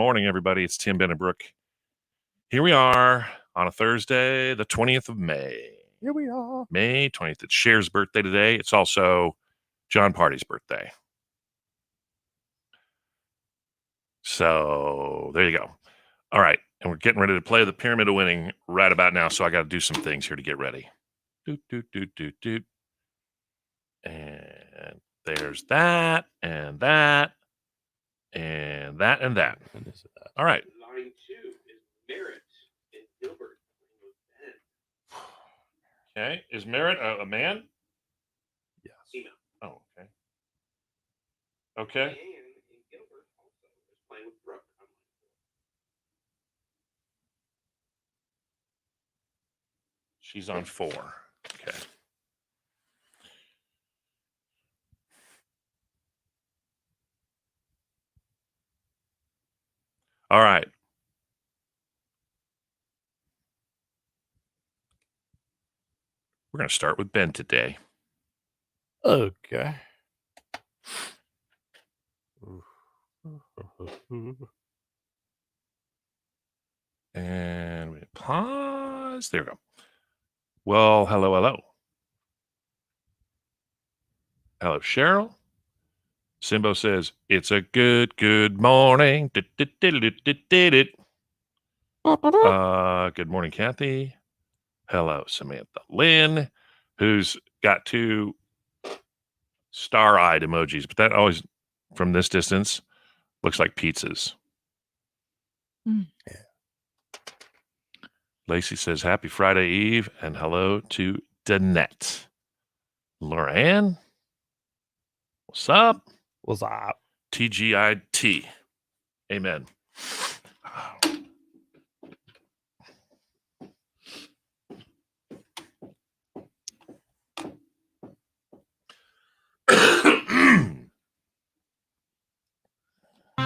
morning, everybody. It's Tim, Ben, and Brooke. Here we are on a Thursday, the 20th of May. Here we are. May 20th. It's Cher's birthday today. It's also John Party's birthday. So there you go. All right. And we're getting ready to play the Pyramid of Winning right about now. So I got to do some things here to get ready. Doot, doot, doot, doot, doot. And there's that, and that, and that, and that. All right. Line 2 is Merritt and Gilbert. Okay. Is Merritt a man? Yes. Female. Oh, okay. Okay. And Gilbert also is playing with Brooke. She's on 4. Okay. All right. We're going to start with Ben today. Okay. And we pause. There we go. Well, hello, hello. Hello, Cheryl. Simbo says, it's a good morning. Good morning, Kathy. Hello, Samantha Lynn, who's got 2 star-eyed emojis, but that always, from this distance, looks like pizzas. Yeah. Lacey says, happy Friday Eve, and hello to Danette. Loran, what's up? What's up? TGIT. Amen.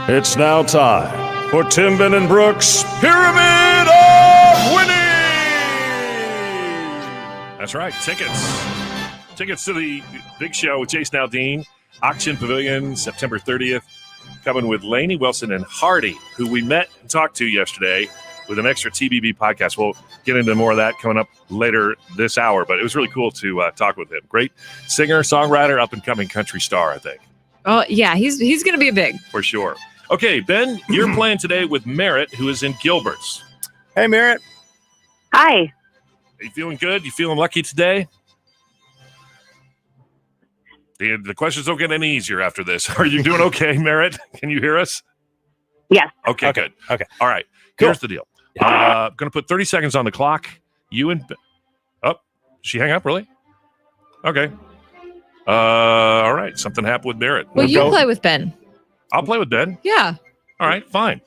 It's now time for Tim, Ben, and Brooke's Pyramid of Winning! That's right. Tickets to the big show with Jason Aldean, Auction Pavilion, September 30th. Coming with Lainey Wilson and Hardy, who we met and talked to yesterday with an extra TBB podcast. We'll get into more of that coming up later this hour, but it was really cool to talk with him. Great singer, songwriter, up-and-coming country star, I think. Oh, yeah, he's going to be a big. For sure. Okay, Ben, you're playing today with Merritt, who is in Gilbert's. Hey, Merritt. Hi. Are you feeling good? You feeling lucky today? The questions don't get any easier after this. Are you doing okay, Merritt? Can you hear us? Yes. Okay, good. Okay. All right. Cool. Here's the deal. I'm going to put 30 seconds on the clock. You and... Oh, she hang up, really? Okay. All right. Something happened with Merritt. Well, you play with Ben. I'll play with Ben. Yeah. All right, fine.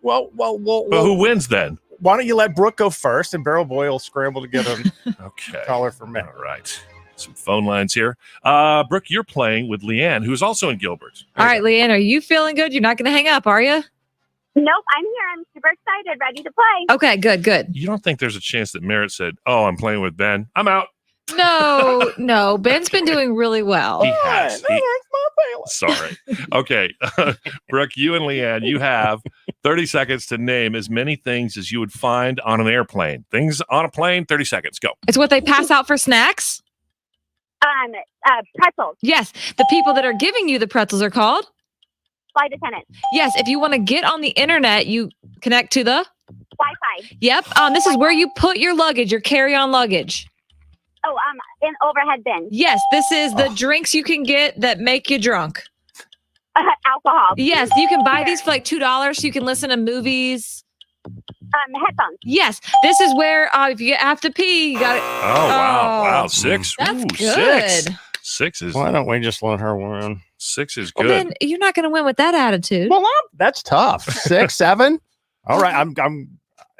Well. But who wins then? Why don't you let Brooke go first, and Barrel Boy will scramble to get a Okay. caller for me. All right. Some phone lines here. Brooke, you're playing with Leanne, who's also in Gilbert. All right, Leanne, are you feeling good? You're not going to hang up, are you? Nope, I'm here. I'm super excited, ready to play. Okay, good. You don't think there's a chance that Merritt said, oh, I'm playing with Ben. I'm out. No. Ben's been doing really well. He has. That hurts my feelings. Sorry. Okay. Brooke, you and Leanne, you have 30 seconds to name as many things as you would find on an airplane. Things on a plane, 30 seconds. Go. It's what they pass out for snacks? Pretzels, Yes. The people that are giving you the pretzels are called? flight attendant, Yes. If you want to get on the internet, you connect to the? Wi-Fi. Yep. This is where you put your luggage, your carry-on luggage. Oh, an overhead bin. Yes. This is the drinks you can get that make you drunk. Alcohol. Yes. You can buy these for like $2 so you can listen to movies. Headphones. Yes. This is where if you have to pee, you got it. Oh, wow. 6. That's Ooh, good. 6. 6 is Why don't we just let her win? 6 is Well, good. then you're not going to win with that attitude. Well, that's tough. 6, 7. All right. I'm.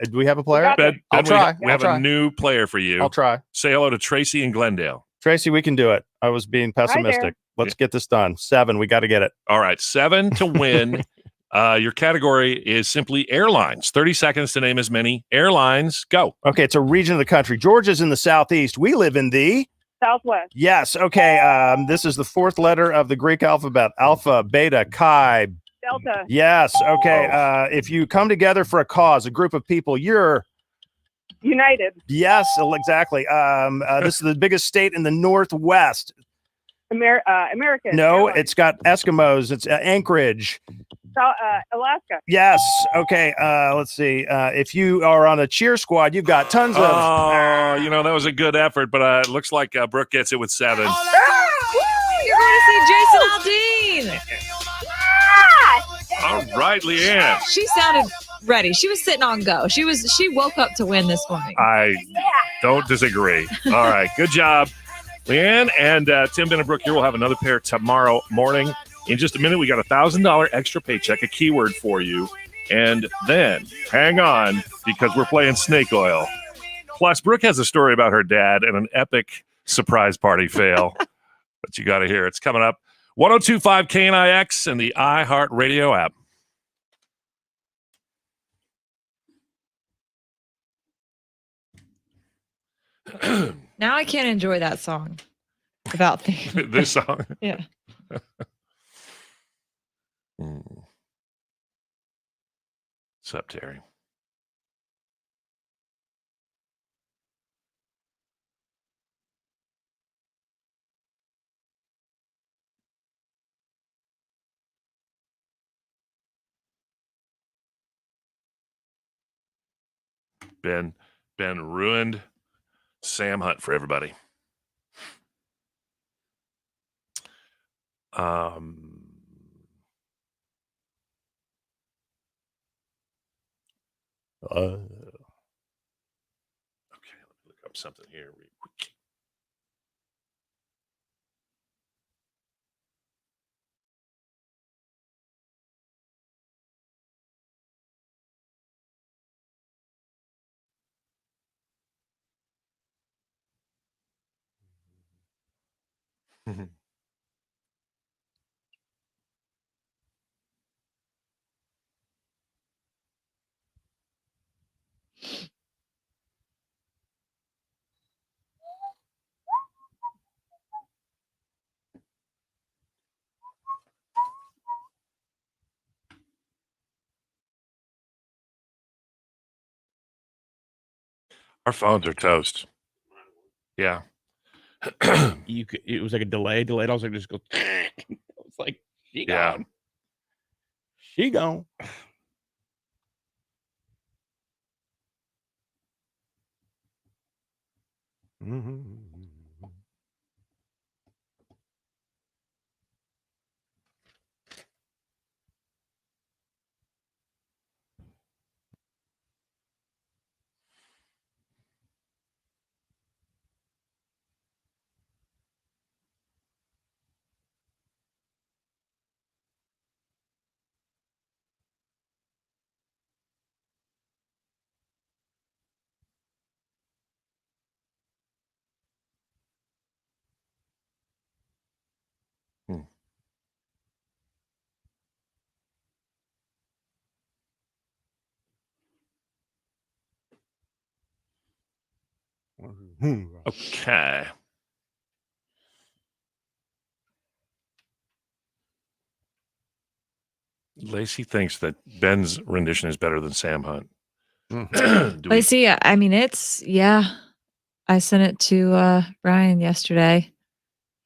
Do we have a player? Ben, I'll try. We have I'll try. a new player for you. I'll try. Say hello to Tracy in Glendale. Tracy, we can do it. I was being pessimistic. Let's get this done. 7. We got to get it. All right. 7 to win. Your category is simply airlines. 30 seconds to name as many airlines. Go. Okay. It's a region of the country. Georgia's in the southeast. We live in the Southwest. Yes. Okay. This is the 4th letter of the Greek alphabet. Alpha, beta, chi, Delta. Yes. Okay. If you come together for a cause, a group of people, you're United. yes, exactly. This is the biggest state in the Northwest. American. No, it's got Eskimos. It's Anchorage. Alaska. Yes. Okay. Let's see. If you are on a cheer squad, you've got tons of. Oh, that was a good effort, but it looks like Brooke gets it with 7. Woo! You're going to see Jason Aldean. All right, Leanne. She sounded ready. She was sitting on go. She woke up to win this morning. I don't disagree. All right, good job, Leanne. And Tim Brooke here will have another pair tomorrow morning. In just a minute, we got a $1,000 extra paycheck, a keyword for you. And then, hang on, because we're playing Snake Oil. Plus, Brooke has a story about her dad and an epic surprise party fail. But you got to hear. It's coming up. 102.5 KNIX and the iHeartRadio app. Now I can't enjoy that song without thinking. This song? Yeah. What's up, Terry? Ben ruined Sam Hunt for everybody. Okay, let me look up something here real quick. Our phones are toast. Yeah. It was like a delayed. I was like, just go. It's like she gone. She gone. Okay. Lacey thinks that Ben's rendition is better than Sam Hunt. Lacey, I mean, I sent it to Brian yesterday.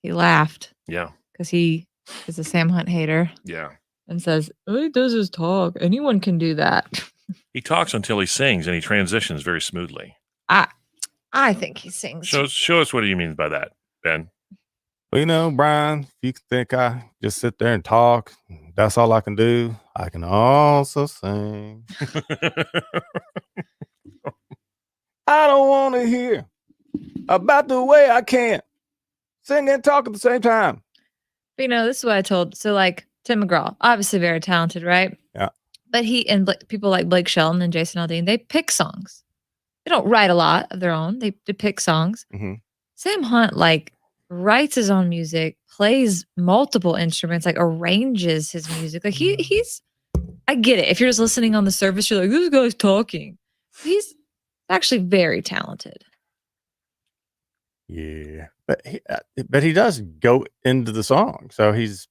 He laughed. Yeah. Because he is a Sam Hunt hater. Yeah. And says, all he does is talk. Anyone can do that. He talks until he sings, and he transitions very smoothly. I think he sings. Show us what he means by that, Ben. Well, Brian, if you think I just sit there and talk, that's all I can do. I can also sing. I don't want to hear about the way I can't sing and talk at the same time. But, this is what I told. So, Tim McGraw, obviously very talented, right? Yeah. But he and people like Blake Shelton and Jason Aldean, they pick songs. They don't write a lot of their own. They pick songs. Mm-hmm. Sam Hunt, writes his own music, plays multiple instruments, arranges his music. He's, I get it. If you're just listening on the surface, you're like, this guy's talking. He's actually very talented. Yeah, but he does go into the song, so he's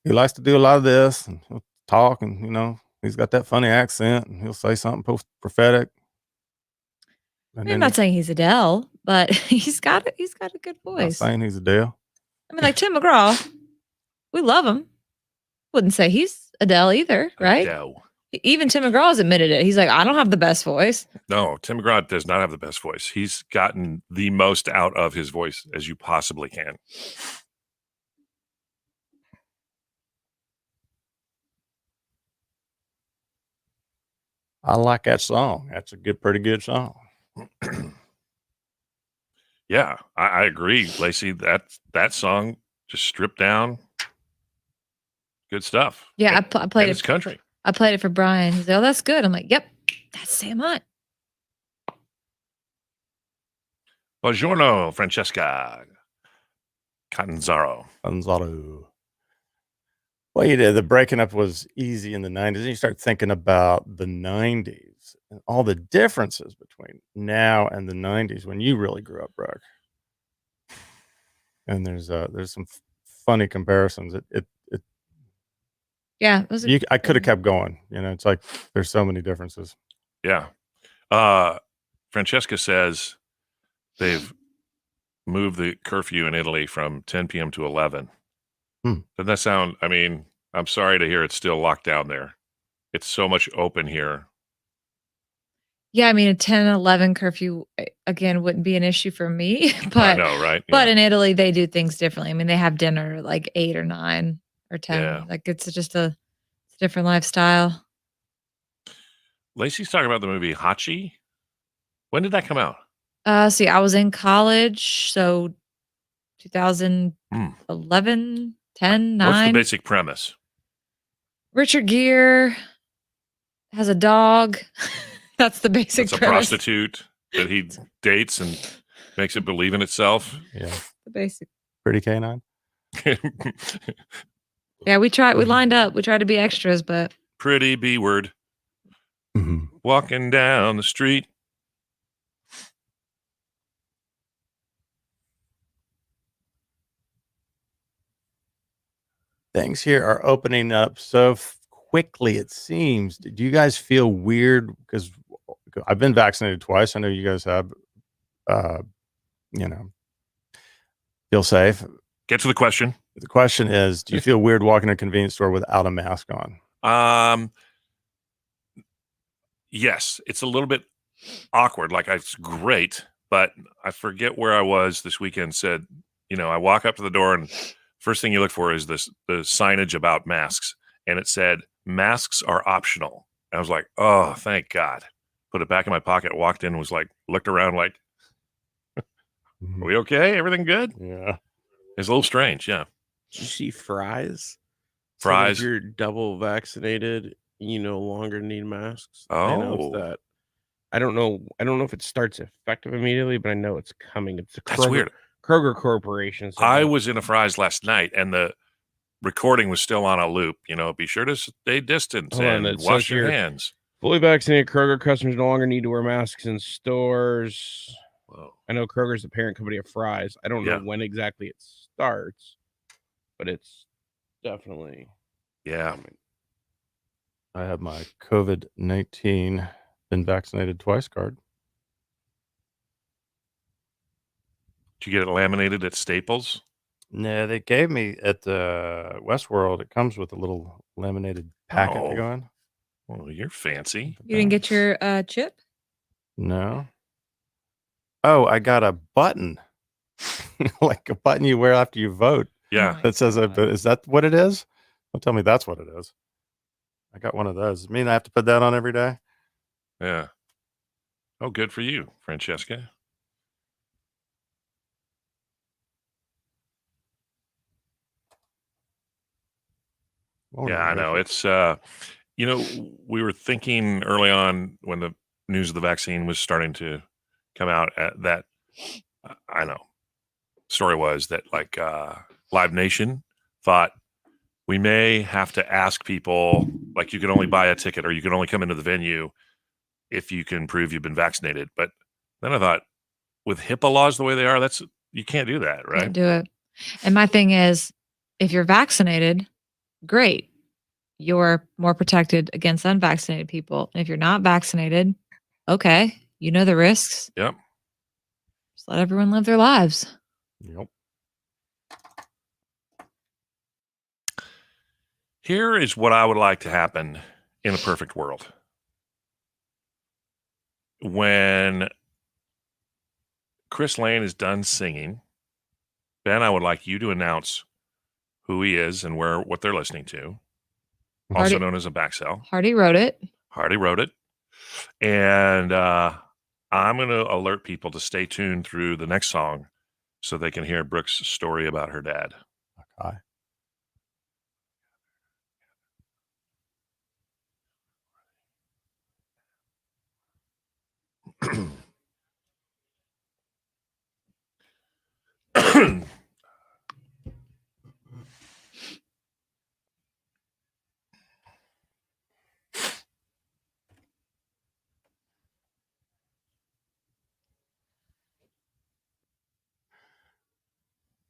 he likes to do a lot of this, and he'll talk, and he's got that funny accent, and he'll say something prophetic. I mean, I'm not saying he's Adele, but he's got a good not voice. saying he's Adele. I mean, like Tim McGraw, we love him. Wouldn't say he's Adele either, right? Adele. Even Tim McGraw's admitted it. He's like, I don't have the best voice. No, Tim McGraw does not have the best voice. He's gotten the most out of his voice as you possibly can. I like that song. That's a pretty good song. Yeah, I agree, Lacey. That song just stripped down. Good stuff. Yeah, I played it. It's country. I played it for Brian. He's like, oh, that's good. I'm like, yep, that's Sam Hunt. Buongiorno, Francesca Catanzaro. Well, you did. The breaking up was easy in the 90s. And you start thinking about the 90s and all the differences between now and the 90s when you really grew up, Brooke. And there's some funny comparisons. Yeah. I could have kept going. It's like there's so many differences. Yeah. Francesca says they've moved the curfew in Italy from 10 p.m. to 11. Doesn't that sound, I mean, I'm sorry to hear it's still locked down there. It's so much open here. Yeah, I mean, a 10, 11 curfew, again, wouldn't be an issue for me. But I know, right? But in Italy, they do things differently. I mean, they have dinner like 8 or 9 or 10. Yeah. Like, it's just a different lifestyle. Lacey's talking about the movie Hachi. When did that come out? See, I was in college, so 2011, 10, 9. What's the basic premise? Richard Gere has a dog. That's the basic It's a premise. prostitute that he dates and makes it believe in itself. Yeah. The basic. Pretty canine. Yeah, we lined up. We tried to be extras, but. Pretty B word. Walking down the street. Things here are opening up so quickly, it seems. Do you guys feel weird? Because I've been vaccinated twice. I know you guys have. Feel safe. Get to the question. The question is, do you feel weird walking in a convenience store without a mask on? Yes, it's a little bit awkward. Like, it's great, but I forget where I was this weekend. Said, I walk up to the door and first thing you look for is the signage about masks, and it said masks are optional. And I was like, oh, thank God. Put it back in my pocket. Walked in, was like, looked around, like, are we okay? Everything good? Yeah, it's a little strange. Yeah. Did you see Fries? Fries. So if you're double vaccinated, you no longer need masks. Oh, I announced that. I don't know if it starts effective immediately, but I know it's coming. It's that's weird. Kroger Corporation. I was in a Fry's last night, and the recording was still on a loop. Be sure to stay distant and wash your hands. Fully vaccinated Kroger customers no longer need to wear masks in stores. Whoa. I know Kroger's the parent company of Fry's. I don't know when exactly it starts, but it's definitely. Yeah. I have my COVID-19 been vaccinated twice card. Did you get it laminated at Staples? No, they gave me at the Westworld. It comes with a little laminated packet to go in. Well, you're fancy. You didn't get your chip? No. Oh, I got a button, like a button you wear after you vote. Yeah. That says, is that what it is? Don't tell me that's what it is. I got one of those. Does it mean I have to put that on every day? Yeah. Oh, good for you, Francesca. Yeah, I know. It's, we were thinking early on when the news of the vaccine was starting to come out that, I know, story was that like Live Nation thought we may have to ask people, like, you can only buy a ticket or you can only come into the venue if you can prove you've been vaccinated. But then I thought, with HIPAA laws the way they are, you can't do that, right? Can't do it. And my thing is, if you're vaccinated, great. You're more protected against unvaccinated people. And if you're not vaccinated, okay, you know the risks. Yep. Just let everyone live their lives. Yep. Here is what I would like to happen in a perfect world. When Chris Lane is done singing, Ben, I would like you to announce who he is and what they're listening to, also Hardy- known as a back cell. Hardy wrote it. Hardy wrote it. And I'm going to alert people to stay tuned through the next song so they can hear Brooke's story about her dad. Okay.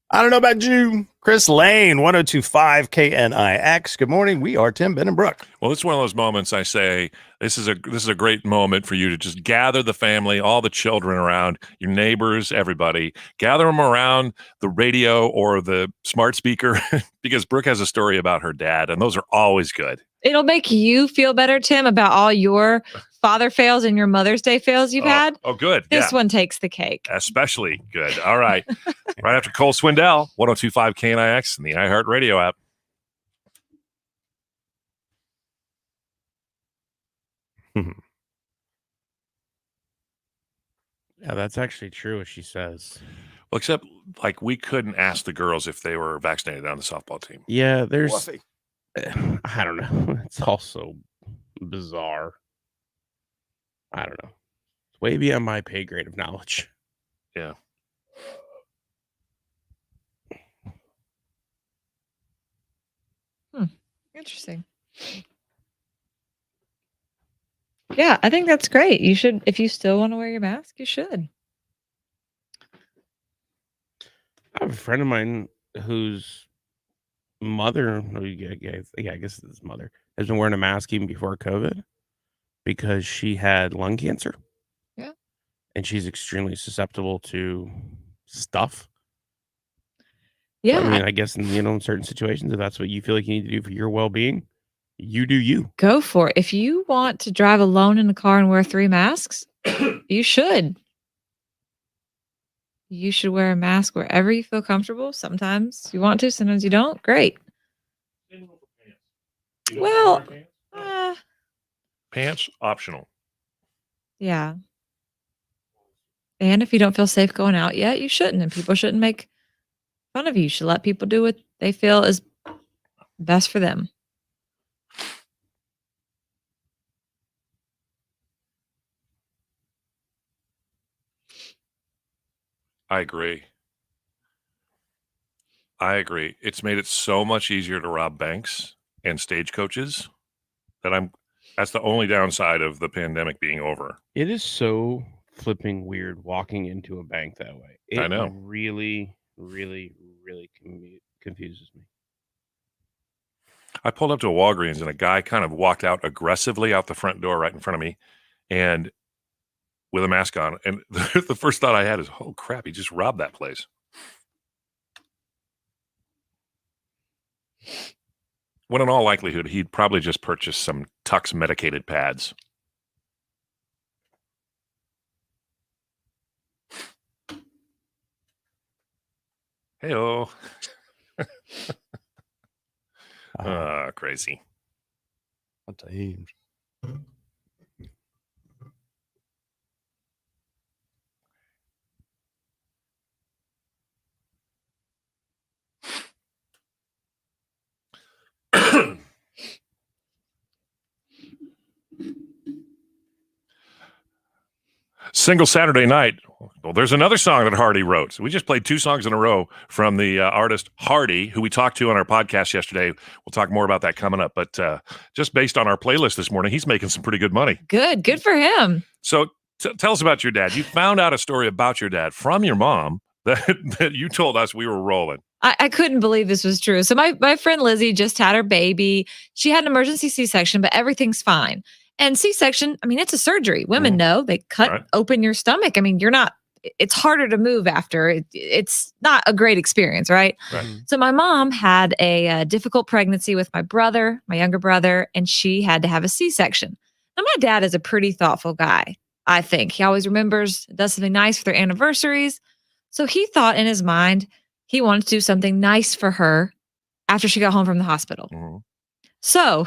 I don't know about you. Chris Lane, 1025 KNIX. Good morning. We are Tim, Ben, and Brooke. Well, it's one of those moments I say, this is a great moment for you to just gather the family, all the children around, your neighbors, everybody. Gather them around the radio or the smart speaker because Brooke has a story about her dad, and those are always good. It'll make you feel better, Tim, about all your father fails and your Mother's Day fails you've had. Oh, good. This one takes the cake. Especially good. All right. Right after Cole Swindell, 1025 KNIX and the iHeartRadio app. Yeah, that's actually true what she says. Well, except like we couldn't ask the girls if they were vaccinated on the softball team. Yeah, there's Fluffy. I don't know. It's also bizarre. I don't know. It's way beyond my pay grade of knowledge. Yeah. Interesting. Yeah, I think that's great. You should, if you still want to wear your mask, you should. I have a friend of mine whose mother, I guess it's his mother, has been wearing a mask even before COVID because she had lung cancer. Yeah. And she's extremely susceptible to stuff. Yeah. I mean, I guess in certain situations, if that's what you feel like you need to do for your well-being, you do you. Go for it. If you want to drive alone in a car and wear 3 masks, you should. You should wear a mask wherever you feel comfortable. Sometimes you want to, sometimes you don't. Great. Well, Pants optional. yeah. And if you don't feel safe going out yet, you shouldn't. And people shouldn't make fun of you. You should let people do what they feel is best for them. I agree. It's made it so much easier to rob banks and stagecoaches that's the only downside of the pandemic being over. It is so flipping weird walking into a bank that way. I know. It really, really, really confuses me. I pulled up to a Walgreens and a guy kind of walked out aggressively out the front door right in front of me and with a mask on. And the first thought I had is, oh crap, he just robbed that place. When in all likelihood, he'd probably just purchased some Tux medicated pads. Hey-oh. Crazy. What times? Single Saturday Night. Well, there's another song that Hardy wrote. So we just played 2 songs in a row from the artist Hardy, who we talked to on our podcast yesterday. We'll talk more about that coming up. But just based on our playlist this morning, he's making some pretty good money. Good for him. So tell us about your dad. You found out a story about your dad from your mom that you told us we were rolling. I couldn't believe this was true. So my friend Lizzie just had her baby. She had an emergency C-section, but everything's fine. And C-section, I mean, it's a surgery. Women know they cut open your stomach. I mean, it's harder to move after. It's not a great experience, right? So my mom had a difficult pregnancy with my younger brother, and she had to have a C-section. Now, my dad is a pretty thoughtful guy, I think. He always does something nice for their anniversaries. So he thought in his mind, he wanted to do something nice for her after she got home from the hospital. So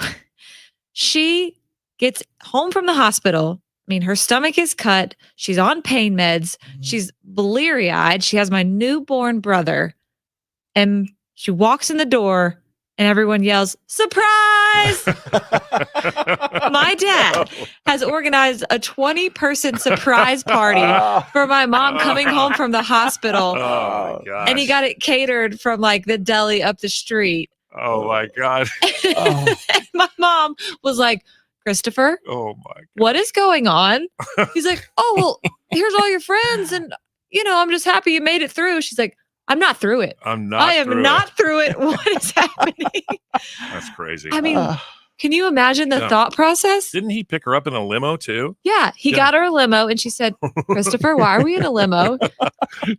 she gets home from the hospital. I mean, her stomach is cut. She's on pain meds. She's bleary-eyed. She has my newborn brother. And she walks in the door and everyone yells, "Surprise!" My dad has organized a 20-person surprise party for my mom coming home from the hospital. Oh, my gosh. And he got it catered from like the deli up the street. Oh, my God. And my mom was like, "Christopher, Oh, my God. what is going on?" He's like, "Oh, well, here's all your friends. And, I'm just happy you made it through." She's like, "I'm not through it. I am not through it. What is happening?" That's crazy. I mean, can you imagine the thought process? Didn't he pick her up in a limo too? Yeah, he got her a limo and she said, "Christopher, why are we in a limo?"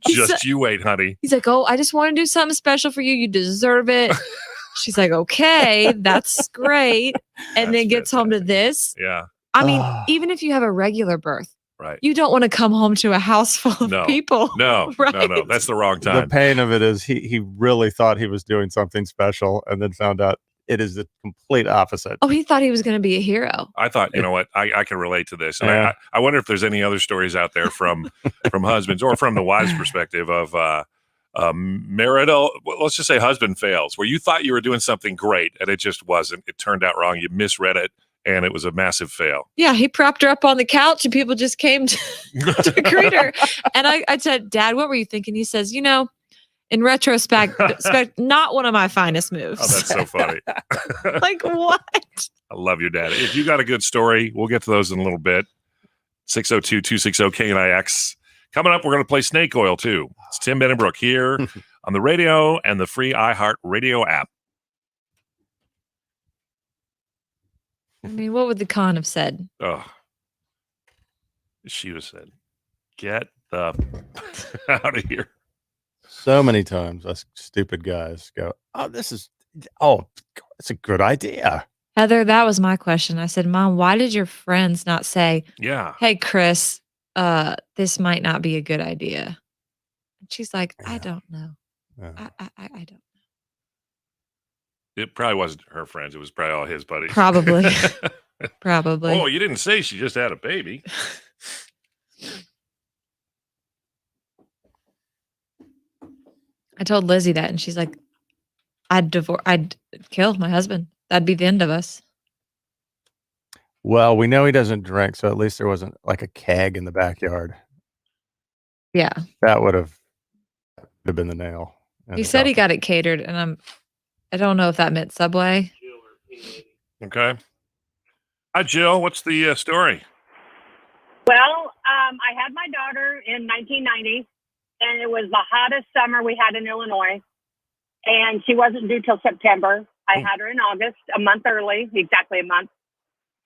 Just you wait, honey. He's like, "Oh, I just want to do something special for you. You deserve it." She's like, "Okay, that's great." And then gets home to this. Yeah. I mean, even if you have a regular birth, right, you don't want to come home to a house full of people. No, right? no. That's the wrong time. The pain of it is he really thought he was doing something special and then found out it is the complete opposite. Oh, he thought he was going to be a hero. I thought, you know what, I can relate to this. And Yeah. I wonder if there's any other stories out there from husbands or from the wives' perspective of marital, let's just say husband fails, where you thought you were doing something great and it just wasn't. It turned out wrong. You misread it and it was a massive fail. Yeah, he propped her up on the couch and people just came to greet her. And I said, "Dad, what were you thinking?" He says, "In retrospect, not one of my finest moves." Oh, that's so funny. Like, what? I love your dad. If you got a good story, we'll get to those in a little bit. 602-260-KNIX. Coming up, we're going to play Snake Oil, too. It's Tim, Ben, and Brooke here on the radio and the free iHeart Radio app. I mean, what would the con have said? Oh, she would have said, "Get the out of here." So many times us stupid guys go, it's a good idea. Heather, that was my question. I said, "Mom, why did your friends not say, Yeah. hey, Chris, this might not be a good idea?" And she's like, "I don't know. Yeah. I don't know." It probably wasn't her friends. It was probably all his buddies. Probably. Probably. Oh, you didn't say she just had a baby. I told Lizzie that, and she's like, I'd kill my husband. That'd be the end of us." Well, we know he doesn't drink, so at least there wasn't like a keg in the backyard. Yeah. That would have been the nail. in He the said he coffin. got it catered, and I don't know if that meant Subway. Okay. Hi, Jill. What's the story? Well, I had my daughter in 1990, and it was the hottest summer we had in Illinois. And she wasn't due till September. I had her in August, a month early, exactly a month.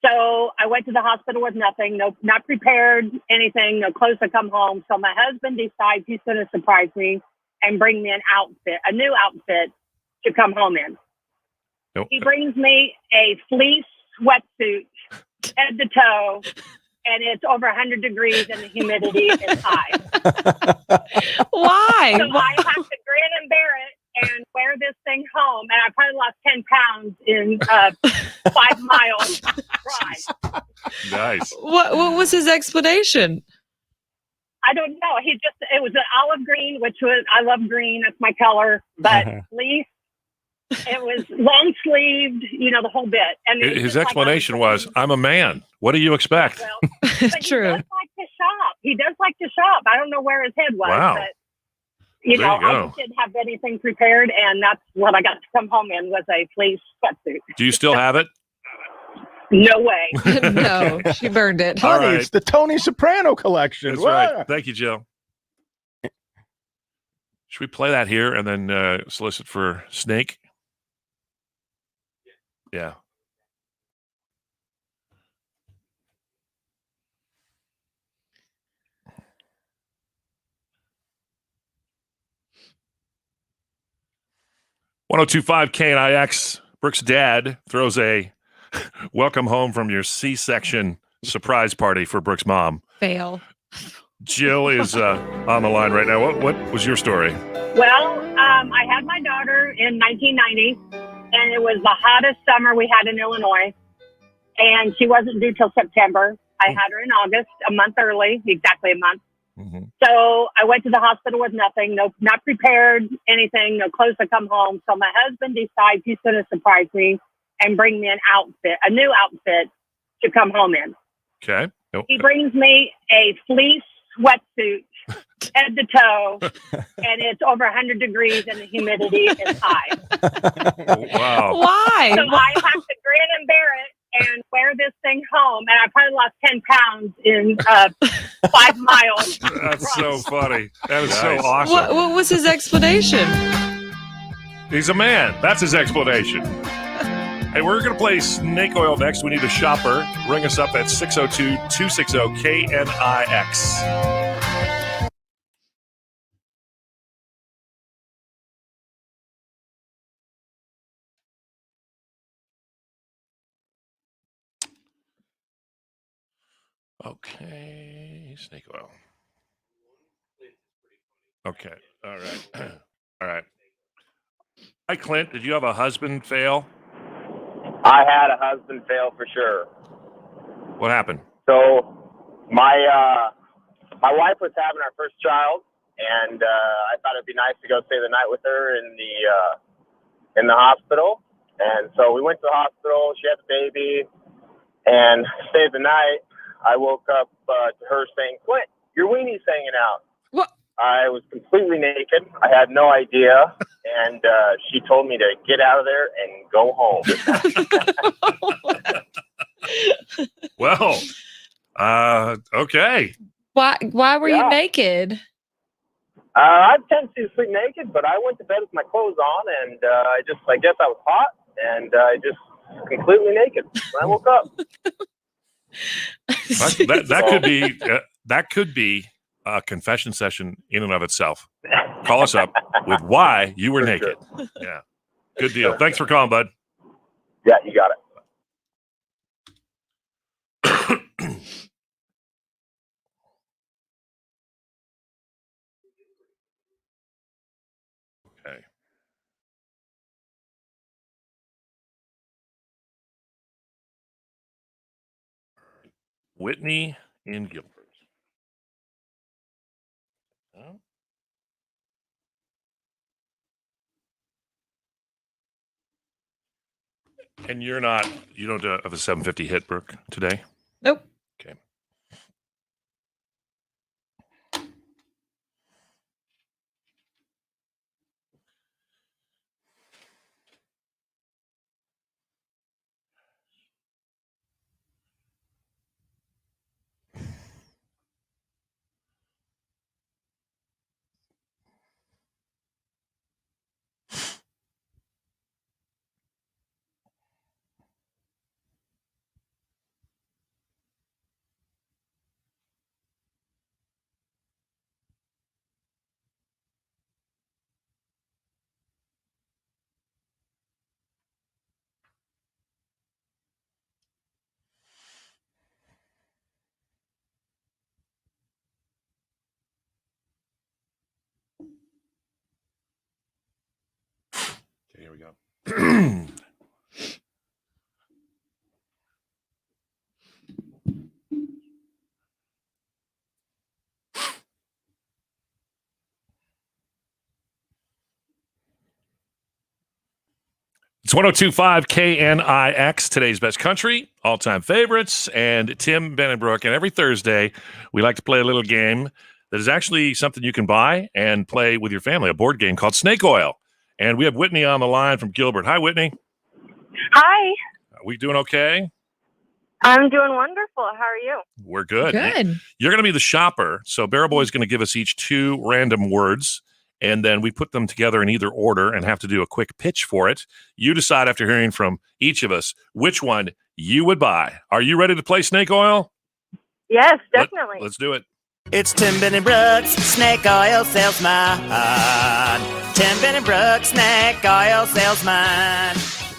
So I went to the hospital with nothing, not prepared, anything, no clothes to come home. So my husband decides he's going to surprise me and bring me a new outfit to come home in. Nope. He brings me a fleece sweatsuit, head to toe, and it's over 100 degrees and the humidity is high. Why? So I have to grin and bear it and wear this thing home. And I probably lost 10 pounds in 5 miles drive. Nice. What was his explanation? I don't know. It was an olive green, which was, I love green. That's my color. But fleece, it was long sleeved, the whole bit. And it was His just like explanation was, "I'm a man. What do you expect?" Well, but True. He does like to shop. He does like to shop. I don't know where his head was. Wow. But, There you I go. just didn't have anything prepared. And that's what I got to come home in was a fleece sweatsuit. Do you still have it? No way. No, she burned it. All Honey, right. it's the Tony Soprano collection. That's What? right. Thank you, Jill. Should we play that here and then solicit for Snake? Yeah. .1025 KNIX. Brooke's dad throws a welcome home from your C-section surprise party for Brooke's mom. Fail. Jill is on the line right now. What was your story? Well, I had my daughter in 1990, and it was the hottest summer we had in Illinois, and she wasn't due till September. I had her in August, a month early, exactly a month. Mm-hmm. So I went to the hospital with nothing, not prepared, anything, no clothes to come home. So my husband decides he's going to surprise me and bring me a new outfit to come home in. Okay. Nope. He brings me a fleece sweatsuit, head to toe, and it's over 100 degrees and the humidity is high. Wow. Why? So I have to grin and bear it and wear this thing home. And I probably lost 10 pounds in 5 miles. That's so funny. That is so awesome. What was his explanation? He's a man. That's his explanation. Hey, we're going to play Snake Oil next. We need a shopper. Ring us up at 602-260-KNIX. Okay, snake oil. Okay, all right. All right. Hi, Clint. Did you have a husband fail? I had a husband fail for sure. What happened? So my wife was having our first child, and I thought it'd be nice to go stay the night with her in the hospital. And so we went to the hospital. She had the baby, and stayed the night. I woke up to her saying, "Clint, your weenie's hanging out." What? I was completely naked. I had no idea. And she told me to get out of there and go home. Well, okay. Why were you naked? I tend to sleep naked, but I went to bed with my clothes on, and I guess I was hot, and I just completely naked when I woke up. That could be a confession session in and of itself. Call us up with why you were naked. Sure. Yeah. Good deal. Thanks for calling, bud. Yeah, you got it. Okay. Whitney in Gilbert. Oh. And you don't have a 750 hit, Brooke, today? Nope. Okay. Okay, here we go. It's 1025 KNIX, today's best country, all-time favorites, and Tim, Ben, and Brooke. And every Thursday, we like to play a little game that is actually something you can buy and play with your family, a board game called Snake Oil. And we have Whitney on the line from Gilbert. Hi, Whitney. Hi. Are we doing okay? I'm doing wonderful. How are you? We're good. Good. You're going to be the shopper. So Barrel Boy is going to give us each 2 random words, And then we put them together in either order and have to do a quick pitch for it. You decide after hearing from each of us which one you would buy. Are you ready to play Snake Oil? Yes, definitely. Let's do it. It's Tim Brooks, snake oil salesman. Tim Brooks, snake oil salesman.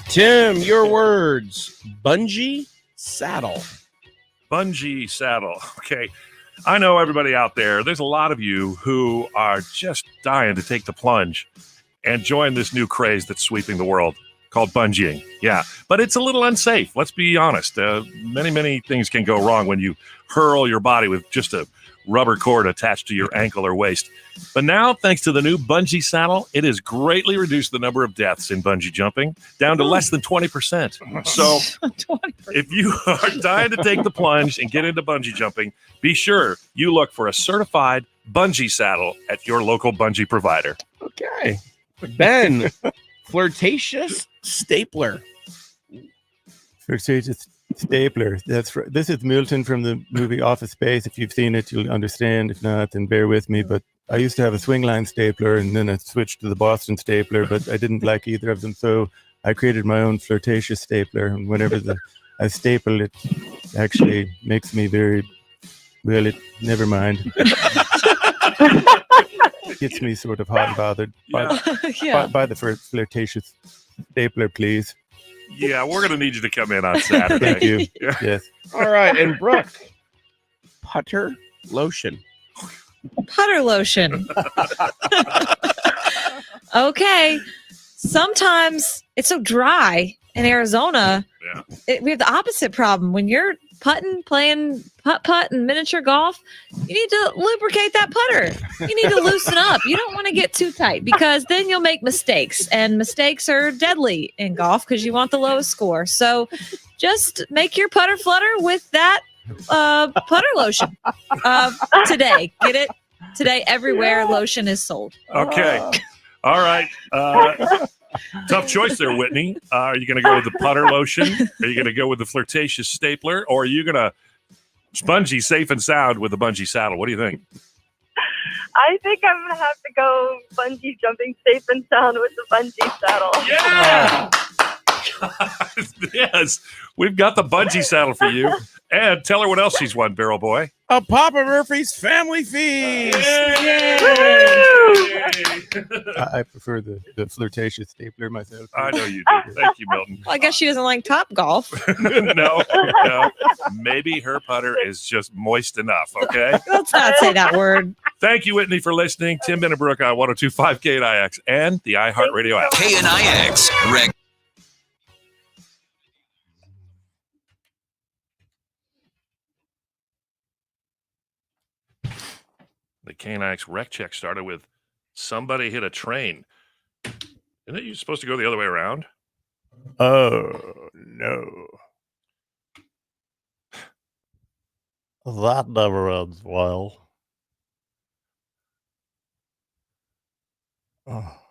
Tim, your words. Bungee saddle. Bungee saddle. Okay. I know everybody out there, there's a lot of you who are just dying to take the plunge and join this new craze that's sweeping the world called bungeeing. Yeah, but it's a little unsafe. Let's be honest. Many things can go wrong when you hurl your body with just a rubber cord attached to your ankle or waist. But now, thanks to the new bungee saddle, it has greatly reduced the number of deaths in bungee jumping down to less than 20%. So 20%. if you are dying to take the plunge and get into bungee jumping, be sure you look for a certified bungee saddle at your local bungee provider. Okay. Ben, flirtatious stapler. Flirtatious stapler. That's right. This is Milton from the movie Office Space. If you've seen it, you'll understand. If not, then bear with me. But I used to have a swing line stapler, and then I switched to the Boston stapler, but I didn't like either of them. So I created my own flirtatious stapler. And whenever I staple, it actually makes me very, well, never mind. Gets me sort of hot and bothered. Yeah. Buy the flirtatious stapler, please. Yeah, we're going to need you to come in on Saturday. Thank you. Yeah. Yes. All right. And Brooke, putter lotion. Putter lotion. Okay. Sometimes it's so dry in Arizona. Yeah. We have the opposite problem. When you're playing putt and miniature golf, you need to lubricate that putter. You need to loosen up. You don't want to get too tight because then you'll make mistakes, and mistakes are deadly in golf because you want the lowest score. So just make your putter flutter with that putter lotion today. Get it today everywhere lotion is sold. Okay. All right. Tough choice there, Whitney. Are you going to go with the putter lotion? Are you going to go with the flirtatious stapler? Or are you going to bungee safe and sound with the bungee saddle? What do you think? I think I'm going to have to go bungee jumping safe and sound with the bungee saddle. Yeah! Yes. We've got the bungee saddle for you. And tell her what else she's won, Barrel Boy. A Papa Murphy's Family Feast. Yay! I prefer the flirtatious stapler myself. I know you do. Thank you, Milton. Well, I guess she doesn't like Top Golf. No. Maybe her putter is just moist enough, okay? Let's not say that word. Thank you, Whitney, for listening. Tim Brooke on 102.5 KNIX and the iHeartRadio app. KNIX. The KNIX rec check started with somebody hit a train. Isn't it you supposed to go the other way around? Oh, no. That never ends well. Oh.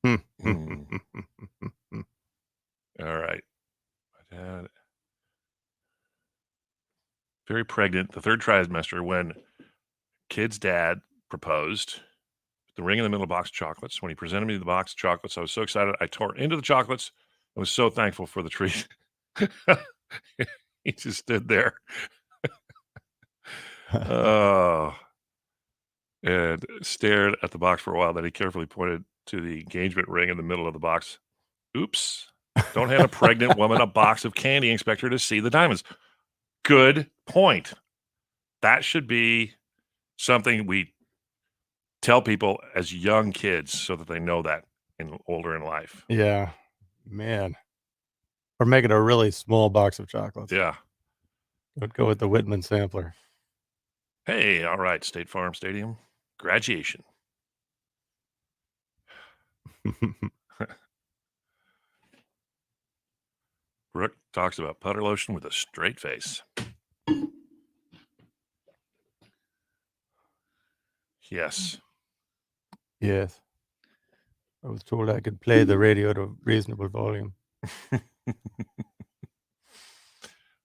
All right. My dad. Very pregnant, the third trimester, when kid's dad proposed, the ring in the middle of a box of chocolates. When he presented me the box of chocolates, I was so excited. I tore into the chocolates. I was so thankful for the treat. He just stood there. Oh, and stared at the box for a while. Then he carefully pointed to the engagement ring in the middle of the box. Oops. Don't hand a pregnant woman a box of candy and expect her to see the diamonds. Good point. That should be something we tell people as young kids so that they know that older in life. Yeah, man. Or make it a really small box of chocolates. Yeah. Don't go with the Whitman sampler. Hey, all right, State Farm Stadium. Graduation. Brooke talks about putter lotion with a straight face. Yes. Yes. I was told I could play the radio at a reasonable volume.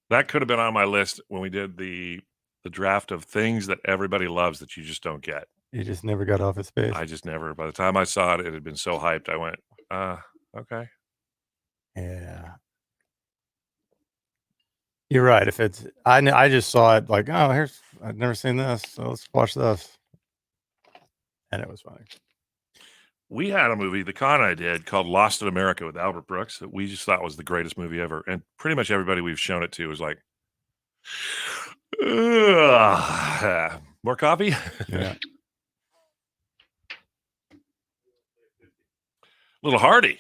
That could have been on my list when we did the The draft of things that everybody loves that you just don't get. You just never got off his space. I just never. By the time I saw it, it had been so hyped. I went, okay. Yeah. You're right. If it's, I just saw it like, oh, I've never seen this, so let's watch this, and it was funny. We had a movie, the con I did, called Lost in America with Albert Brooks that we just thought was the greatest movie ever, and pretty much everybody we've shown it to was like, ugh. More coffee? Yeah. Little Hardy.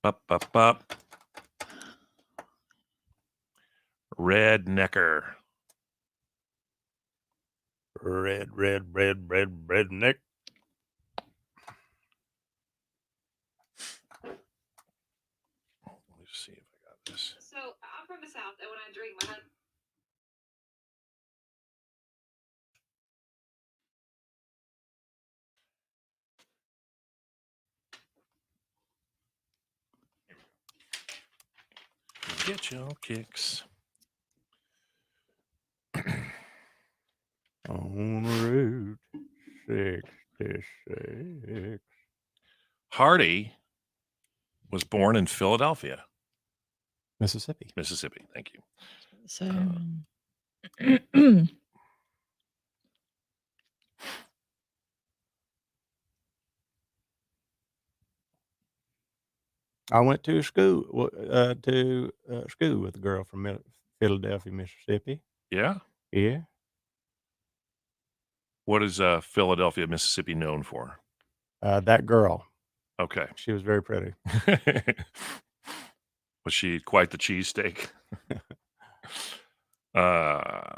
Up. Rednecker. Redneck. Let me see if I got this. So I'm from the South, and when I drink, my husband. Get your kicks. On Route 66. Hardy was born in Philadelphia, Mississippi. Thank you. So I went to school with a girl from Philadelphia, Mississippi. Yeah. Yeah. What is Philadelphia, Mississippi known for? That girl. Okay. She was very pretty. Was she quite the cheesesteak? Yeah.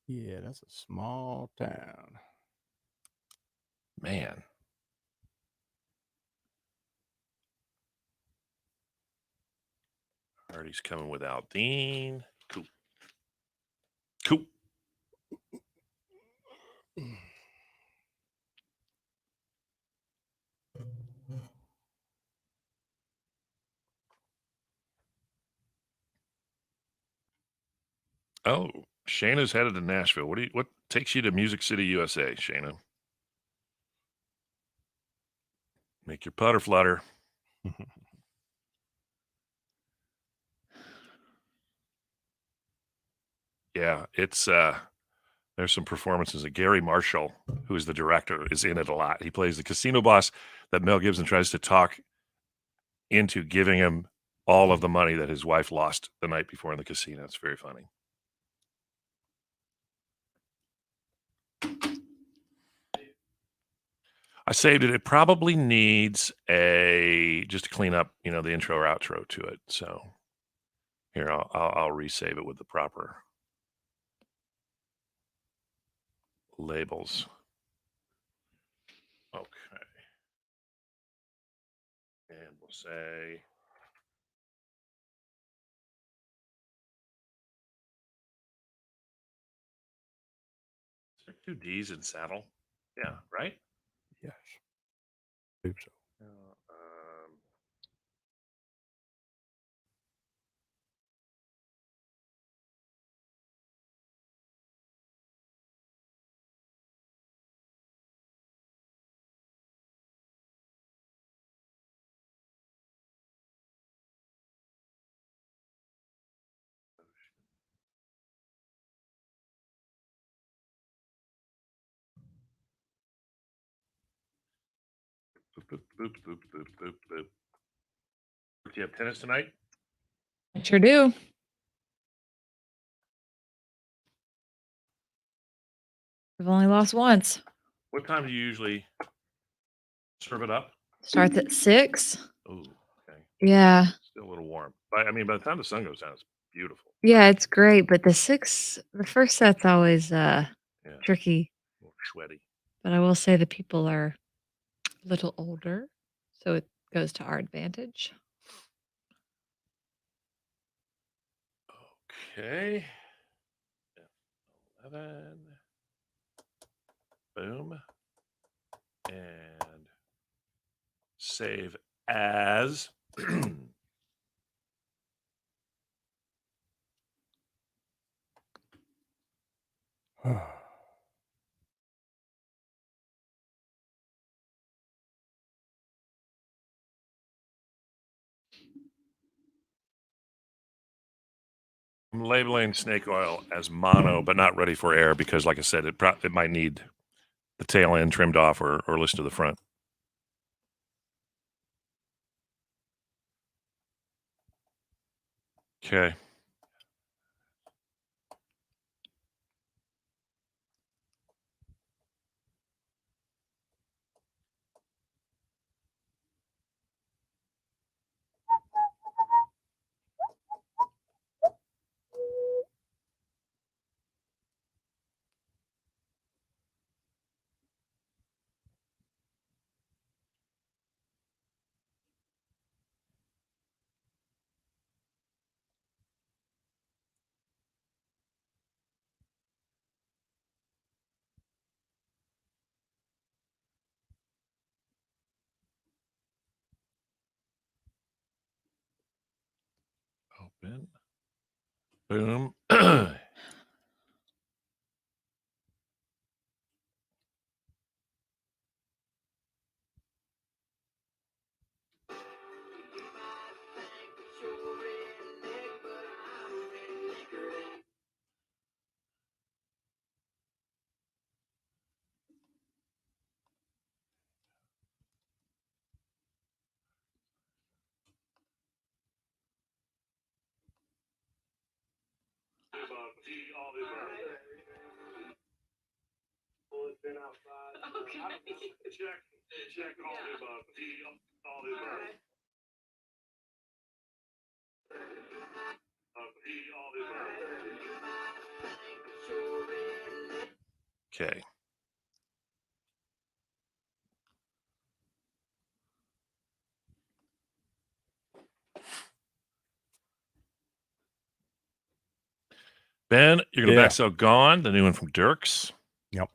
Yeah, that's a small town. Man. Hardy's coming without Dean. Cool. Oh, Shayna's headed to Nashville. What takes you to Music City, USA, Shayna? Make your putter flutter. Yeah, it's there's some performances. Gary Marshall, who is the director, is in it a lot. He plays the casino boss that Mel Gibson tries to talk into giving him all of the money that his wife lost the night before in the casino. It's very funny. I saved it. It probably needs just to clean up, the intro or outro to it. So here, I'll resave it with the proper labels. Okay. And we'll say is there 2 D's in saddle? Yeah, right? Yes. I believe so. Boop, boop, boop, boop, boop, boop. Do you have tennis tonight? I sure do. We've only lost once. What time do you usually serve it up? Starts at 6. Oh, okay. Yeah. Still a little warm. By the time the sun goes down, it's beautiful. Yeah, it's great, but the first set's always tricky. A little sweaty. but I will say the people are a little older, so it goes to our advantage. Okay. 11. Boom. And save as. I'm labeling snake oil as mono, but not ready for air because, like I said, it might need the tail end trimmed off or list to the front. Okay. Open. Boom. Check all the above. All the above. Okay. Ben, you're going to back so Gone, the new one from Dirks. Yep.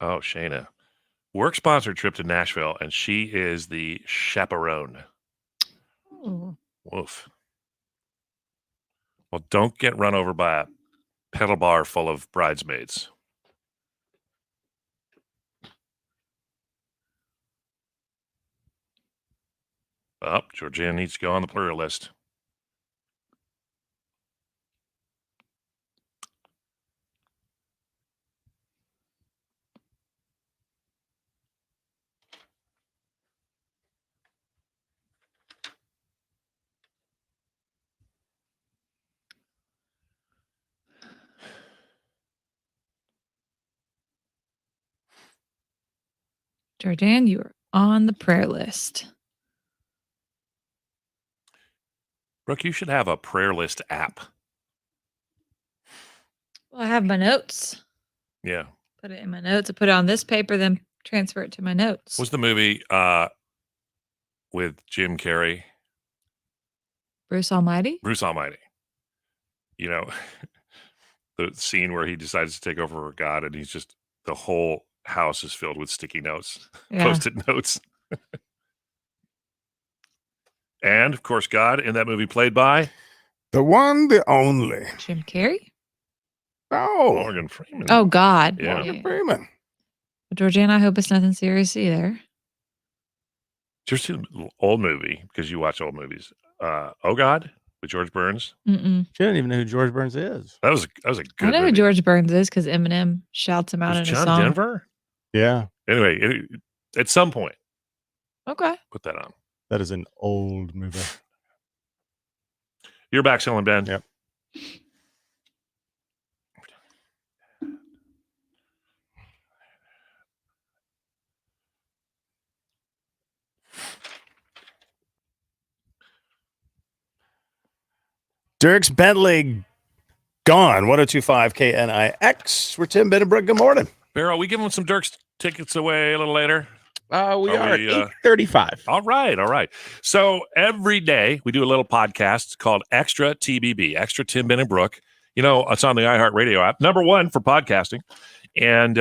Oh, Shayna. Work sponsored trip to Nashville, and she is the chaperone. Ooh. Woof. Well, don't get run over by a pedal bar full of bridesmaids. Oh, Georgianne needs to go on the plural list. Jordan, you are on the prayer list. Brooke, you should have a prayer list app. Well, I have my notes. Yeah. Put it in my notes. I put it on this paper, then transfer it to my notes. What's the movie with Jim Carrey? Bruce Almighty? Bruce Almighty. You know, the scene where he decides to take over for God and he's just, the whole house is filled with sticky notes, Yeah. post-it notes. And, of course, God in that movie played by? The one, the only. Jim Carrey? Oh. Morgan Freeman. Oh, God. Yeah. Morgan Freeman. Georgiana, I hope it's nothing serious either. Just an old movie, because you watch old movies. Oh, God, with George Burns. Mm-mm. She didn't even know who George Burns is. That was a good I know movie. who George Burns is because Eminem shouts him out Was in a John song. Denver? Yeah. Anyway, at some point, Okay. put that on. That is an old movie. You're back selling, Ben. Yep. Dirks Bentley gone. 1025 KNIX. We're Tim Brooke. Good morning. Barrow, we giving some Dirks tickets away a little later? We are 8:35. All right. So every day we do a little podcast called Extra TBB, Extra Tim, Ben, and Brooke. You know, it's on the iHeartRadio app, #1 for podcasting. And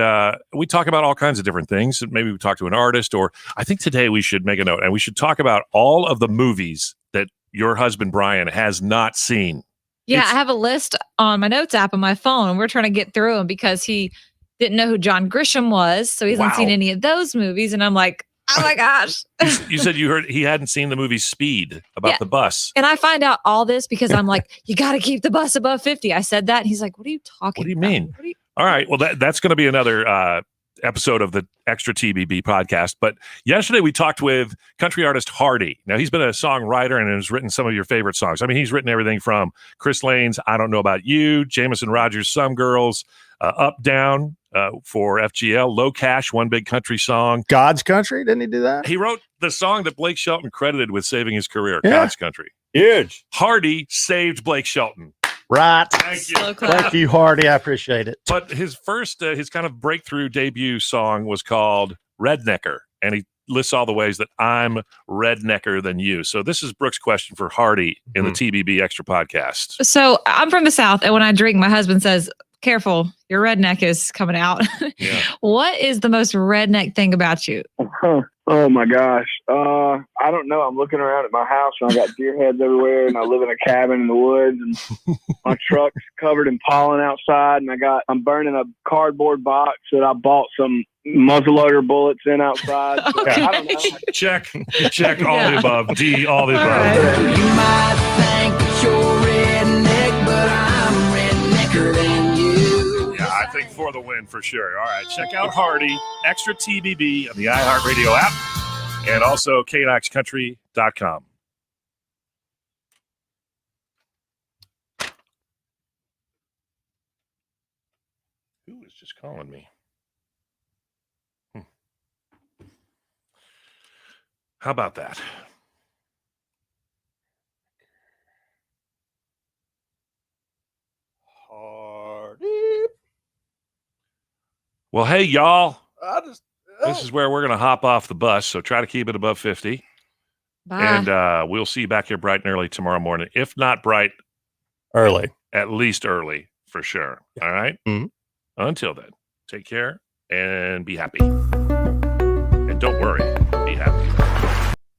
we talk about all kinds of different things. Maybe we talk to an artist, or I think today we should make a note and we should talk about all of the movies that your husband, Brian, has not seen. Yeah, I have a list on my notes app on my phone, and we're trying to get through them because he didn't know who John Grisham was, so he hasn't seen any of those movies. And I'm like, oh my gosh. You said you heard he hadn't seen the movie Speed about the bus. And I find out all this because I'm like, you got to keep the bus above 50. I said that, and he's like, what are you talking about? What do you mean? All right, well, that's going to be another episode of the Extra TBB podcast. But yesterday we talked with country artist Hardy. Now, he's been a songwriter and has written some of your favorite songs. I mean, he's written everything from Chris Lane's I Don't Know About You, Jameson Rogers' Some Girls, Up Down for FGL, Low Cash, One Big Country Song. God's Country? Didn't he do that? He wrote the song that Blake Shelton credited with saving his career, God's Country. Huge. Hardy saved Blake Shelton. Right. Thank you. Thank you, Hardy. I appreciate it. But his first, his kind of breakthrough debut song was called Rednecker. And he lists all the ways that I'm rednecker than you. So this is Brooke's question for Hardy in the TBB Extra podcast. So I'm from the South, and when I drink, my husband says, careful, your redneck is coming out. Yeah. What is the most redneck thing about you? Oh my gosh. I don't know. I'm looking around at my house and I got deer heads everywhere, and I live in a cabin in the woods, and my truck's covered in pollen outside, and I'm burning a cardboard box that I bought some muzzleloader bullets in outside. So Okay. I don't know. Check all the above. D, all the above. right. You might think that you're redneck, but I'm rednecker than you. Yeah, I think for the win for sure. All right, check out Hardy, Extra TBB on the iHeartRadio app, and also KNOXCountry.com. Who is just calling me? How about that? Hardy. Well, hey, y'all. This is where we're going to hop off the bus, so try to keep it above 50. Bye. And we'll see you back here bright and early tomorrow morning. If not bright, Early. at least early for sure. All right? Mhm. Until then, take care and be happy. And don't worry, be happy.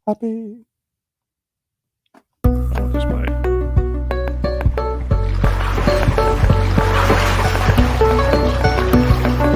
Happy.